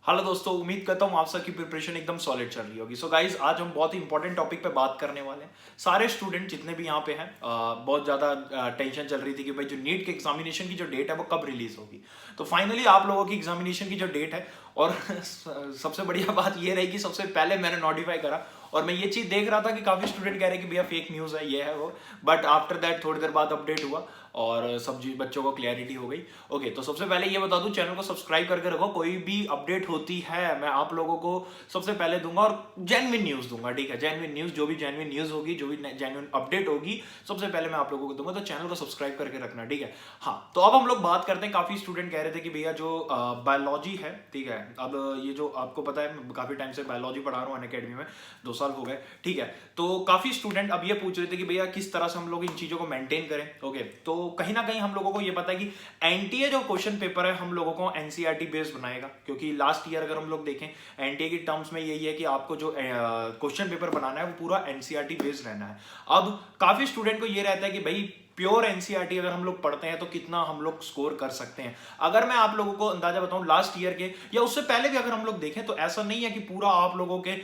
Hello दोस्तों, उम्मीद करता हूँ आप सबकी प्रिपरेशन एकदम सॉलिड चल रही होगी। सो गाइज, आज हम बहुत ही इंपॉर्टेंट टॉपिक पे बात करने वाले हैं। सारे स्टूडेंट जितने भी यहाँ पे हैं, बहुत ज़्यादा टेंशन चल रही थी कि भाई जो नीट के एग्जामिनेशन की जो डेट है वो कब रिलीज होगी। तो फाइनली आप लोगों की एग्जामिनेशन की जो डेट है, और सबसे बढ़िया बात ये रही कि सबसे पहले मैंने नोटिफाई करा। और मैं ये चीज़ देख रहा था कि काफ़ी स्टूडेंट कह रहे हैं कि भैया फेक न्यूज़ है, ये है वो। बट आफ्टर दैट थोड़ी देर बाद अपडेट हुआ और सब बच्चों को क्लैरिटी हो गई। ओके, तो सबसे पहले ये बता दूं, चैनल को सब्सक्राइब करके रखो। कोई भी अपडेट होती है मैं आप लोगों को सबसे पहले दूंगा और जेन्युइन न्यूज दूंगा। ठीक है, जेन्युइन न्यूज, जो भी जेन्युइन न्यूज होगी, जो भी जेन्युइन अपडेट होगी, सबसे पहले मैं आप लोगों को दूंगा। तो चैनल को सब्सक्राइब करके रखना, ठीक है। हाँ, तो अब हम लोग बात करते हैं। काफी स्टूडेंट कह रहे थे कि भैया जो बायोलॉजी है, ठीक है, अब ये जो आपको पता है मैं काफी टाइम से बायोलॉजी पढ़ा रहा हूँ अनअकैडमी में, 2 साल हो गए, ठीक है। तो काफी स्टूडेंट अब ये पूछ रहे थे कि भैया किस तरह से हम लोग इन चीजों को मेंटेन करें। ओके, तो कहीं ना कहीं हम लोगों को ये पता है कि एनटीए जो क्वेश्चन पेपर है हम लोगों को एनसीईआरटी बेस्ड बनाएगा, क्योंकि लास्ट ईयर अगर हम लोग देखें एनटीए की टर्म्स में यही है कि आपको जो क्वेश्चन पेपर बनाना है वो पूरा एनसीईआरटी बेस्ड रहना है। अब काफी स्टूडेंट को ये रहता है कि भाई प्योर एनसीईआरटी अगर हम लोग पढ़ते हैं तो कितना हम लोग स्कोर कर सकते हैं। अगर मैं आप लोगों को अंदाजा बताऊं, लास्ट ईयर के या उससे पहले भी अगर हम लोग देखें, तो ऐसा नहीं है कि पूरा आप लोगों के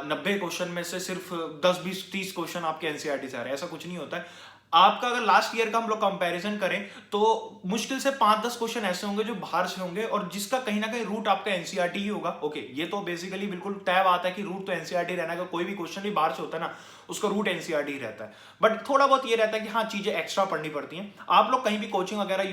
90 क्वेश्चन में से सिर्फ 10 20 30 क्वेश्चन आपके एनसीईआरटी से आ रहे हैं। ऐसा कुछ नहीं होता है। आपका अगर लास्ट ईयर का हम लोग कंपैरिजन करें तो मुश्किल से 5-10 क्वेश्चन ऐसे होंगे जो बाहर से होंगे और जिसका कहीं ना कहीं रूट आपका एनसीईआरटी ही होगा। ओके, ये तो बेसिकली बिल्कुल तय बात है कि रूट तो एनसीईआरटी रहना है। कोई भी क्वेश्चन भी बाहर से होता है ना, उसका रूट एनसीईआरटी ही रहता है। बट थोड़ा बहुत ये रहता है कि हाँ, चीजें एक्स्ट्रा पढ़नी पड़ती हैं। आप लोग कहीं भी कोचिंग वगैरह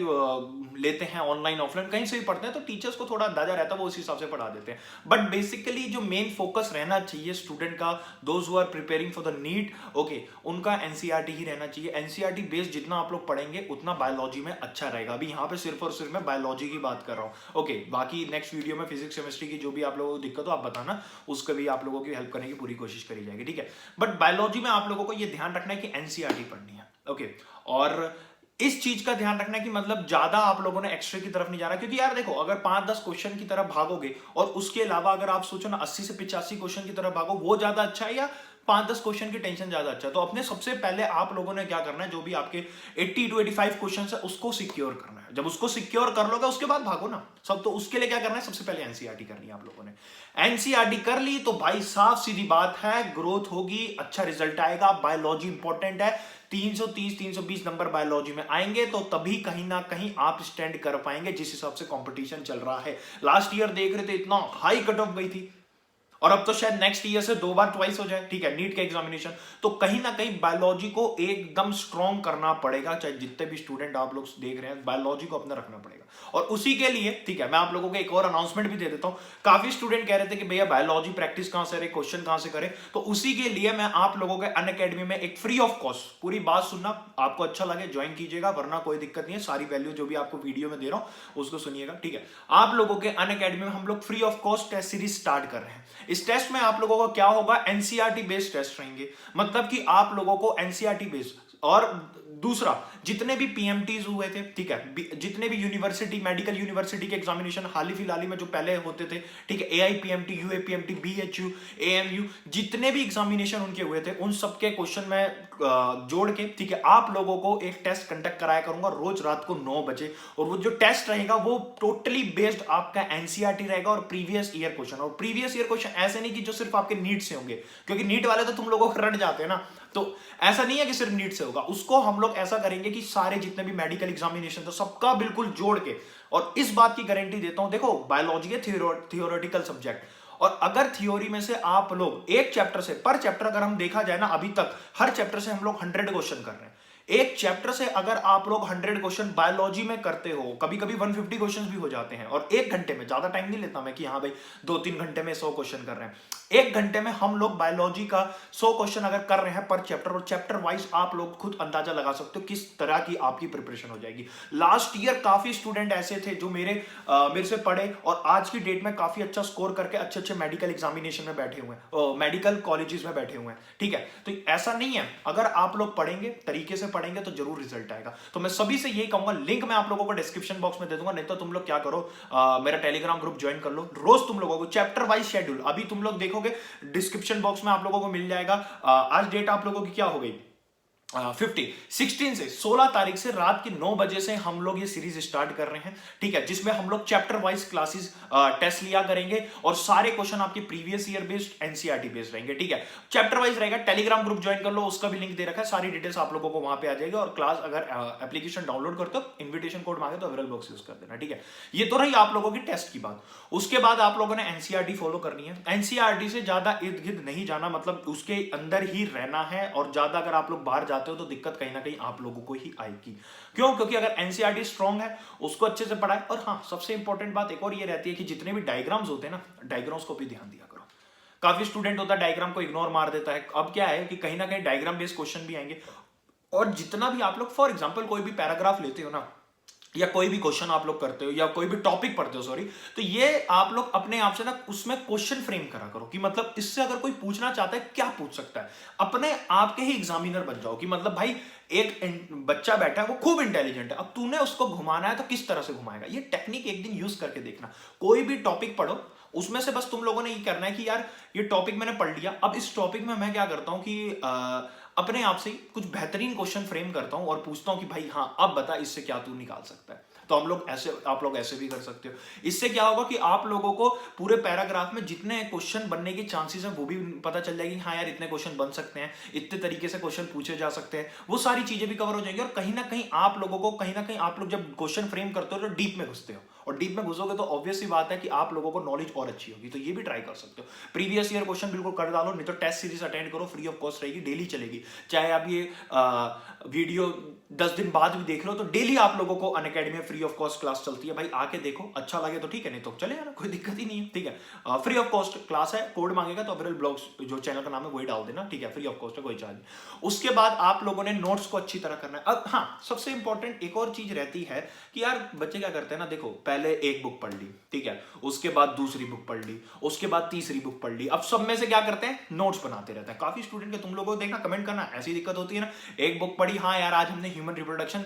लेते हैं, ऑनलाइन ऑफलाइन कहीं से भी पढ़ते हैं, तो टीचर्स को थोड़ा अंदाजा रहता है, वो उस हिसाब से पढ़ा देते हैं। बट बेसिकली जो मेन फोकस रहना चाहिए स्टूडेंट का, those who are preparing for the NEET, okay, उनका एनसीईआरटी ही रहना चाहिए। एनसीईआरटी बेस्ड जितना आप लोग पढ़ेंगे उतना बायोलॉजी में अच्छा रहेगा। अभी यहाँ पे सिर्फ और सिर्फ मैं बायोलॉजी की बात कर रहा हूँ। ओके, बाकी नेक्स्ट वीडियो में फिजिक्स केमिस्ट्री की जो भी आप लोगों को दिक्कत हो आप बताना, उसका भी आप लोगों की हेल्प करने की पूरी कोशिश करी जाएगी, ठीक है। बट बायोलॉजी में आप लोगों को ये ध्यान रखना है कि एनसीईआरटी पढ़नी है। ओके, और इस चीज का ध्यान रखना है कि मतलब ज्यादा आप लोगों ने एक्स्ट्रा की तरफ नहीं जाना, क्योंकि यार देखो, अगर 5-10 क्वेश्चन की तरफ भागोगे और उसके अलावा अगर आप सोचो ना 80 से 85 क्वेश्चन की तरफ भागो, वो ज्यादा अच्छा है या 5-10 क्वेश्चन की टेंशन ज्यादा अच्छा है? तो अपने सबसे पहले आप लोगों ने क्या करना है, जो भी आपके 80 to 85 क्वेश्चन है उसको सिक्योर करना है। जब उसको सिक्योर कर लोगे उसके बाद भागो ना सब। तो उसके लिए क्या करना है, सबसे पहले एनसीईआरटी करनी है आप लोगों ने। एनसीईआरटी कर ली तो भाई साफ सीधी बात है, ग्रोथ होगी, अच्छा रिजल्ट आएगा। बायोलॉजी इंपॉर्टेंट है, 330-320 नंबर बायोलॉजी में आएंगे तो तभी कहीं ना कहीं आप स्टैंड कर पाएंगे जिस हिसाब से कंपटीशन चल रहा है। लास्ट ईयर देख रहे थे इतना हाई कट ऑफ गई थी, और अब तो शायद नेक्स्ट ईयर से 2 बार ट्वाइस हो जाए, ठीक है, नीट के एग्जामिनेशन। तो कहीं ना कहीं बायोलॉजी को एकदम स्ट्रॉन्ग करना पड़ेगा। चाहे जितने भी स्टूडेंट आप लोग देख रहे हैं, बायोलॉजी को अपना रखना पड़ेगा। और उसी के लिए, ठीक है, मैं आप लोगों को एक और अनाउंसमेंट भी दे देता हूं। काफी स्टूडेंट कह रहे थे कि भैया बायोलॉजी प्रैक्टिस कहां से करें, क्वेश्चन कहां से करें, तो उसी के लिए मैं आप लोगों के अनअकैडमी में एक फ्री ऑफ कॉस्ट, पूरी बात सुनना, आपको अच्छा लगे ज्वाइन कीजिएगा, वरना कोई दिक्कत नहीं है। सारी वैल्यू जो भी आपको वीडियो में दे रहा हूं उसको सुनिएगा, ठीक है। आप लोगों के अनअकैडमी में हम लोग free of cost test series start कर रहे हैं। इस टेस्ट में आप लोगों को क्या होगा, एनसीईआरटी बेस्ड टेस्ट रहेंगे। मतलब कि आप लोगों को एनसीईआरटी बेस्ड, और दूसरा जितने भी पीएमटीज हुए थे, ठीक है, जितने भी यूनिवर्सिटी, मेडिकल यूनिवर्सिटी के एग्जामिनेशन हाल ही फिलहाल में जो पहले होते थे, ठीक है, एआईपीएमटी, यूएपीएमटी, बीएचयू, एएमयू, जितने भी एग्जामिनेशन उनके हुए थे उन सबके क्वेश्चन में जोड़ के, ठीक है, आप लोगों को एक टेस्ट कंडक्ट कराया करूंगा रोज रात को 9 बजे। और वो जो टेस्ट रहेगा वो टोटली बेस्ड आपका एनसीईआरटी रहेगा और प्रीवियस ईयर क्वेश्चन। और प्रीवियस ईयर क्वेश्चन ऐसे नहीं कि जो सिर्फ आपके नीट से होंगे, क्योंकि नीट वाले तो तुम लोगों को रट जाते हैं ना, तो ऐसा नहीं है कि सिर्फ नीट से होगा। उसको हम लोग ऐसा करेंगे कि सारे जितने भी मेडिकल एग्जामिनेशन तो सबका बिल्कुल जोड़ के, और इस बात की गारंटी देता हूं, देखो बायोलॉजी है थियोरेटिकल सब्जेक्ट, और अगर थ्योरी में से आप लोग एक चैप्टर से, पर चैप्टर अगर हम देखा जाए ना, अभी तक हर चैप्टर से हम लोग 100 क्वेश्चन कर रहे हैं। एक चैप्टर से अगर आप लोग 100 क्वेश्चन बायोलॉजी में करते हो, कभी कभी 150 क्वेश्चन भी हो जाते हैं, और 1 घंटे में, ज्यादा टाइम नहीं लेता मैं कि हाँ भाई 2-3 घंटे में 100 क्वेश्चन कर रहे हैं। 1 घंटे में हम लोग बायोलॉजी का 100 क्वेश्चन अगर कर रहे हैं पर चैप्टर, और चैप्टर वाइज आप लोग खुद अंदाजा लगा सकते हो किस तरह की आपकी प्रिपरेशन हो जाएगी। लास्ट ईयर काफी स्टूडेंट ऐसे थे जो मेरे से पढ़े और आज की डेट में काफी अच्छा स्कोर करके अच्छे अच्छे मेडिकल एग्जामिनेशन में बैठे हुए हैं, मेडिकल कॉलेजेस में बैठे हुए हैं, ठीक है। तो ऐसा नहीं है, अगर आप लोग पढ़ेंगे, तरीके से पढ़ेंगे तो जरूर रिजल्ट आएगा। तो मैं सभी से यही कहूंगा, लिंक मैं आप लोगों को डिस्क्रिप्शन बॉक्स में दे दूंगा, नहीं तो तुम लोग क्या करो, मेरा टेलीग्राम ग्रुप ज्वाइन कर लो। रोज तुम लोगों को चैप्टर वाइज शेड्यूल, अभी तुम लोग देखोगे डिस्क्रिप्शन बॉक्स में आप लोगों को मिल जाएगा। आज डेट आप लोगों की क्या हो गई, 50 16 से 16 तारीख से रात के 9 बजे से हम लोग ये सीरीज स्टार्ट कर रहे हैं, ठीक है, जिसमें हम लोग चैप्टर वाइज क्लासेस टेस्ट लिया करेंगे और सारे क्वेश्चन आपके previous year based NCERT based रहेंगे, ठीक है, चैप्टर वाइज रहेगा। टेलीग्राम ग्रुप ज्वाइन कर लो, उसका भी लिंक दे रखा है, सारी डिटेल्स आप लोगों को वहां पे आ जाएगी। और क्लास अगर एप्लीकेशन डाउनलोड करते हो, इन्विटेशन कोड मांगे तो अवेलेबल बॉक्स यूज कर देना, ठीक है। ये तो रही आप लोगों की टेस्ट की बात। उसके बाद आप लोगों ने एनसीईआरटी फॉलो करनी है। एनसीईआरटी से ज्यादा इर्द गिर्द नहीं जाना, मतलब उसके अंदर ही रहना है, और ज्यादा अगर आप लोग बाहर जाते हो तो दिक्कत कहीं ना कहीं आप लोगों को ही आएगी। क्यों? क्योंकि अगर एनसीईआरटी स्ट्रांग है, उसको अच्छे से पढ़ाए। और हाँ, सबसे इंपॉर्टेंट बात एक और ये रहती है कि जितने भी डायग्राम्स होते हैं ना, डायग्राम्स को भी ध्यान दिया करो। काफी स्टूडेंट होता है डायग्राम को इग्नोर मार देता है। अब क्या है कि कहीं ना कहीं डायग्राम बेस्ड क्वेश्चन भी आएंगे, और जितना भी आप लोग फॉर एग्जाम्पल कोई भी पैराग्राफ लेते हो ना, या कोई भी क्वेश्चन आप लोग करते हो, या कोई भी टॉपिक पढ़ते हो, सॉरी, तो ये आप लोग अपने आप से ना उसमें क्वेश्चन फ्रेम करा करो कि मतलब इससे अगर कोई पूछना चाहता है क्या पूछ सकता है। अपने आप के ही एग्जामिनर बन जाओ कि मतलब भाई एक बच्चा बैठा है, वो खूब इंटेलिजेंट है, अब तूने उसको घुमाना है तो किस तरह से घुमाएगा। ये टेक्निक एक दिन यूज करके देखना। कोई भी टॉपिक पढ़ो, उसमें से बस तुम लोगों ने ये करना है कि यार ये टॉपिक मैंने पढ़ लिया, अब इस टॉपिक में मैं क्या करता हूं कि अपने आप से कुछ बेहतरीन क्वेश्चन फ्रेम करता हूं और पूछता हूं कि भाई हाँ अब बता इससे क्या तू निकाल सकता है। तो हम लोग ऐसे, आप लोग ऐसे भी कर सकते हो। इससे क्या होगा कि आप लोगों को पूरे पैराग्राफ में जितने क्वेश्चन बनने की चांसेस है वो भी पता चल जाएगी। हाँ यार इतने क्वेश्चन बन सकते हैं, इतने तरीके से क्वेश्चन पूछे जा सकते हैं, वो सारी चीजें भी कवर हो जाएंगी। और कहीं ना कहीं आप लोगों को, कहीं ना कहीं आप लोग जब क्वेश्चन फ्रेम करते हो तो डीप में घुसते हो, और डीप में घुसोगे तो ऑब्वियस सी बात है कि आप लोगों को नॉलेज और अच्छी होगी। तो ये भी ट्राई कर सकते हो। प्रीवियस ईयर क्वेश्चन बिल्कुल कर डालो, नहीं तो टेस्ट सीरीज अटेंड करो, फ्री ऑफ कॉस्ट रहेगी, डेली चलेगी। चाहे आप ये वीडियो 10 दिन बाद भी देख लो, तो डेली आप लोगों को अनअकैडमी में फ्री ऑफ कॉस्ट क्लास चलती है। भाई आके देखो, अच्छा लगे तो ठीक है, नहीं तो चले यार, कोई दिक्कत ही नहीं है, ठीक है। फ्री ऑफ कॉस्ट क्लास है, कोड मांगेगा तो अवेलेबल ब्लॉग्स जो चैनल का नाम है वही डाल देना, ठीक है। फ्री ऑफ कॉस्ट है, कोई चार्ज नहीं। उसके बाद आप लोगों ने नोट्स को अच्छी तरह करना है। अब हाँ, सबसे इंपॉर्टेंट एक और चीज रहती है कि यार बच्चे क्या करते हैं ना, देखो पहले एक बुक पढ़ ली, ठीक है, उसके बाद दूसरी बुक पढ़ ली, उसके बाद तीसरी बुक पढ़ ली, अब सब में से क्या करते हैं, नोट्स बनाते रहते हैं। काफी स्टूडेंट के तुम लोगों को देखना, कमेंट करना, ऐसी दिक्कत होती है ना, एक बुक पढ़ी, हाँ यार आज हमने ह्यूमन रिप्रोडक्शन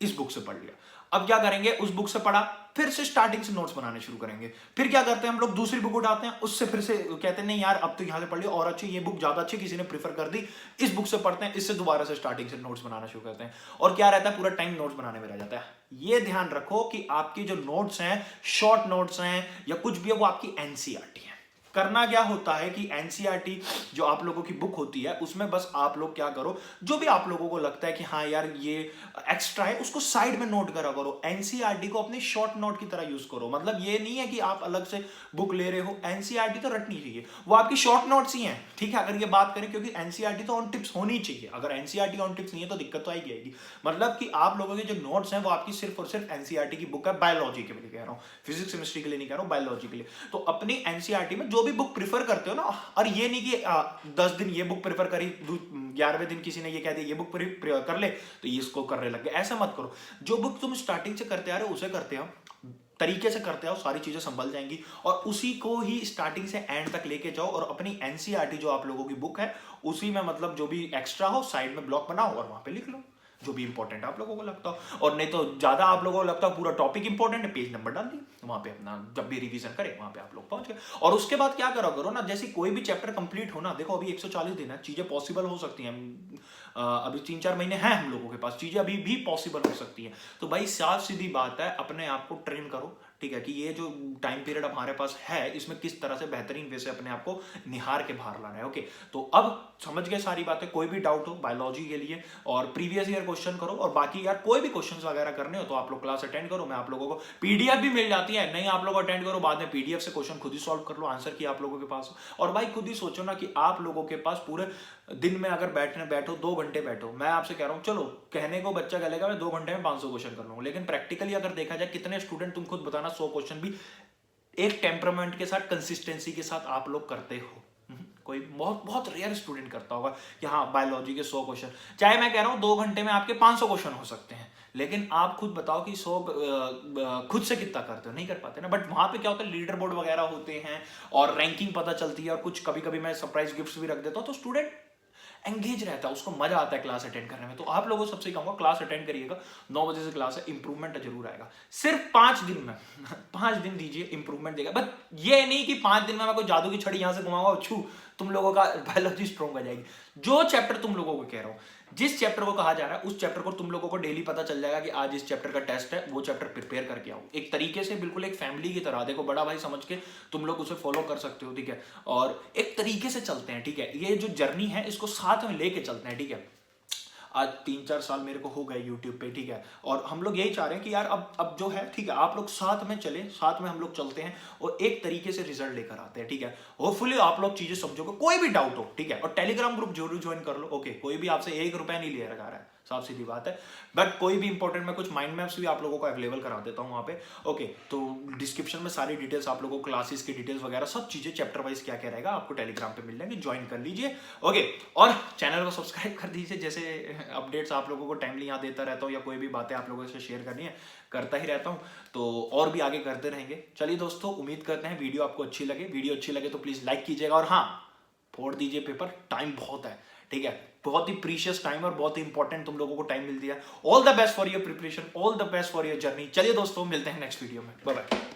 इस बुक से पढ़ लिया, अब क्या करेंगे, उस बुक से पढ़ा, फिर से स्टार्टिंग से नोट्स बनाने शुरू करेंगे। फिर क्या करते हैं हम लोग, दूसरी बुक उठाते हैं, उससे फिर से कहते हैं नहीं यार अब तो यहां से पढ़ लिया और अच्छी, ये बुक ज्यादा अच्छी, किसी ने प्रीफर कर दी, इस बुक से पढ़ते हैं, इससे दोबारा से स्टार्टिंग से नोट्स बनाना शुरू करते हैं। और क्या रहता है, पूरा टाइम नोट्स बनाने में रह जाता है। ये ध्यान रखो कि आपकी जो नोट्स हैं, शॉर्ट नोट्स हैं या कुछ भी है, वो आपकी एनसीईआरटी है। करना क्या होता है कि एनसीईआरटी जो आप लोगों की बुक होती है, उसमें बस आप लोग क्या करो, जो भी आप लोगों को लगता है कि हाँ यार ये एक्स्ट्रा है, उसको साइड में नोट करा करो। एनसीईआरटी को अपने शॉर्ट नोट की तरह यूज करो। मतलब ये नहीं है कि आप अलग से बुक ले रहे हो, एनसीईआरटी तो रटनी चाहिए, वो आपकी शॉर्ट नोट्स ही हैं, ठीक है। अगर ये बात करें, क्योंकि एनसीईआरटी तो ऑन टिप्स होनी चाहिए, अगर एनसीईआरटी ऑन टिप्स नहीं है तो दिक्कत तो आएगी। मतलब कि आप लोगों के जो नोट्स हैं वो आपकी सिर्फ और सिर्फ एनसीईआरटी की बुक है। बायोलॉजी के लिए कह रहा हूँ, फिजिक्स केमिस्ट्री के लिए नहीं कह रहा हूँ, बायोलॉजी के लिए। तो अपनी एनसीईआरटी में जो भी बुक प्रीफर करते हो ना, और ये नहीं कि 10 दिन ये बुक प्रेफर करी, 11वें दिन किसी ने ये कह दिया ये बुक कर ले तो ये इसको करने लग गए, ऐसा मत करो। जो बुक तुम स्टार्टिंग से करते आ रहे हो उसे करते हो, तरीके से करते हो, सारी चीजें संभल जाएंगी, और उसी को ही स्टार्टिंग से एंड तक लेके जाओ। और अपनी एनसीईआरटी जो आप लोगों की बुक है, उसी में मतलब जो भी एक्स्ट्रा हो साइड में ब्लॉक बनाओ और वहां पे लिख लो जो भी इंपॉर्टेंट आप लोगों को लगता हो। और नहीं तो ज्यादा आप लोगों को लगता है पूरा टॉपिक इंपॉर्टेंट है, पेज नंबर डाल दिए वहां पे, अपना जब भी रिवीजन करे वहां पे आप लोग पहुंच गए। और उसके बाद क्या करो ना, जैसे कोई भी चैप्टर कंप्लीट हो ना, देखो अभी 140 दिन है, चीजें पॉसिबल हो सकती हैं, अभी 3-4 महीने हैं हम लोगों के पास, चीजें अभी भी पॉसिबल हो सकती हैं। तो भाई साफ सीधी बात है, अपने आप को ट्रेन करो, ठीक है, कि ये जो टाइम पीरियड हमारे पास है इसमें किस तरह से बेहतरीन वे से अपने आप को निहार के बाहर लाना है। ओके, तो अब समझ गए सारी बातें। कोई भी डाउट हो बायोलॉजी के लिए, और प्रीवियस ईयर क्वेश्चन करो, और बाकी यार कोई भी क्वेश्चंस वगैरह करने हो तो आप लोग क्लास अटेंड करो, मैं आप लोगों को पीडीएफ भी मिल जाती है, नहीं आप लोग अटेंड करो, बाद में पीडीएफ से क्वेश्चन खुद ही सॉल्व कर लो, आंसर की आप लोगों के पास। और भाई खुद ही सोचो ना कि आप लोगों के पास पूरे दिन में अगर बैठो 2 घंटे बैठो, मैं आपसे कह रहा हूँ, चलो कहने को बच्चा कह लेगा मैं 2 घंटे में 500 क्वेश्चन कर लूंगा, लेकिन प्रैक्टिकली अगर देखा जाए कितने स्टूडेंट, तुम खुद बताना, 100 क्वेश्चन भी एक टेम्परामेंट के साथ, कंसिस्टेंसी के साथ आप लोग करते हो? कोई बहुत बहुत रेयर स्टूडेंट करता होगा कि हाँ बायोलॉजी के 100 क्वेश्चन, चाहे मैं कह रहा हूँ 2 घंटे में आपके 500 क्वेश्चन हो सकते हैं, लेकिन आप खुद बताओ कि 100 खुद से कितना करते हो, नहीं कर पाते ना। बट वहां पे क्या होता है, लीडर बोर्ड वगैरह होते हैं और रैंकिंग पता चलती है, और कुछ कभी कभी मैं सरप्राइज गिफ्ट्स भी रख देता हूँ, तो स्टूडेंट एंगेज रहता है, उसको मजा आता है क्लास अटेंड करने में। तो आप लोगों सबसे कहूंगा क्लास अटेंड करिएगा, 9 बजे से क्लास है, इंप्रूवमेंट जरूर आएगा। सिर्फ 5 दिन में 5 दिन दीजिए, इंप्रूवमेंट देगा। बट ये नहीं कि 5 दिन में मैं कोई जादू की छड़ी यहां से घुमाऊंगा छू तुम लोगों का बायोलॉजी स्ट्रॉन्ग हो जाएगी। जो चैप्टर तुम लोगों को कह रहा हूं, जिस चैप्टर को कहा जा रहा है उस चैप्टर को तुम लोगों को डेली पता चल जाएगा कि आज इस चैप्टर का टेस्ट है, वो चैप्टर प्रिपेयर करके आओ। एक तरीके से बिल्कुल एक फैमिली की तरह, देखो बड़ा भाई समझ के तुम लोग उसे फॉलो कर सकते हो, ठीक है। और एक तरीके से चलते हैं, ठीक है। ये जो जर्नी है इसको साथ में लेके चलते हैं, ठीक है। आज 3-4 साल मेरे को हो गए यूट्यूब पे, ठीक है। और हम लोग यही चाह रहे हैं कि यार अब जो है, ठीक है, आप लोग साथ में चले, साथ में हम लोग चलते हैं और एक तरीके से रिजल्ट लेकर आते हैं, ठीक है। होपफुली आप लोग चीजें समझोगे, कोई भी डाउट हो, ठीक है। और टेलीग्राम ग्रुप जरूर ज्वाइन कर लो, ओके। कोई भी आपसे 1 रुपया नहीं लिया जा रहा है, साफ सीधी बात है। बट कोई भी इंपॉर्टेंट, मैं कुछ माइंड मैप्स भी आप लोगों को अवेलेबल करा देता हूँ वहाँ पे, ओके। तो डिस्क्रिप्शन में सारी डिटेल्स आप लोगों को, क्लासेस की डिटेल्स वगैरह सब चीजें चैप्टर वाइज क्या क्या रहेगा आपको टेलीग्राम पे मिल जाएंगे, ज्वाइन कर लीजिए, ओके। और चैनल को सब्सक्राइब कर दीजिए, जैसे अपडेट्स आप लोगों को टाइमली यहाँ देता रहता हूँ, या कोई भी बातें आप लोगों से शेयर करनी है करता ही रहता हूँ, तो और भी आगे करते रहेंगे। चलिए दोस्तों, उम्मीद करते हैं वीडियो आपको अच्छी लगे। वीडियो अच्छी लगे तो प्लीज लाइक कीजिएगा, और हाँ, फोड़ दीजिए पेपर, टाइम बहुत है, ठीक है। बहुत ही प्रीशियस टाइम और बहुत ही इंपॉर्टेंट तुम लोगों को टाइम मिल दिया। All the best for your preparation, all the best for your journey. चलिए दोस्तों, मिलते हैं नेक्स्ट वीडियो में, बाय बाय।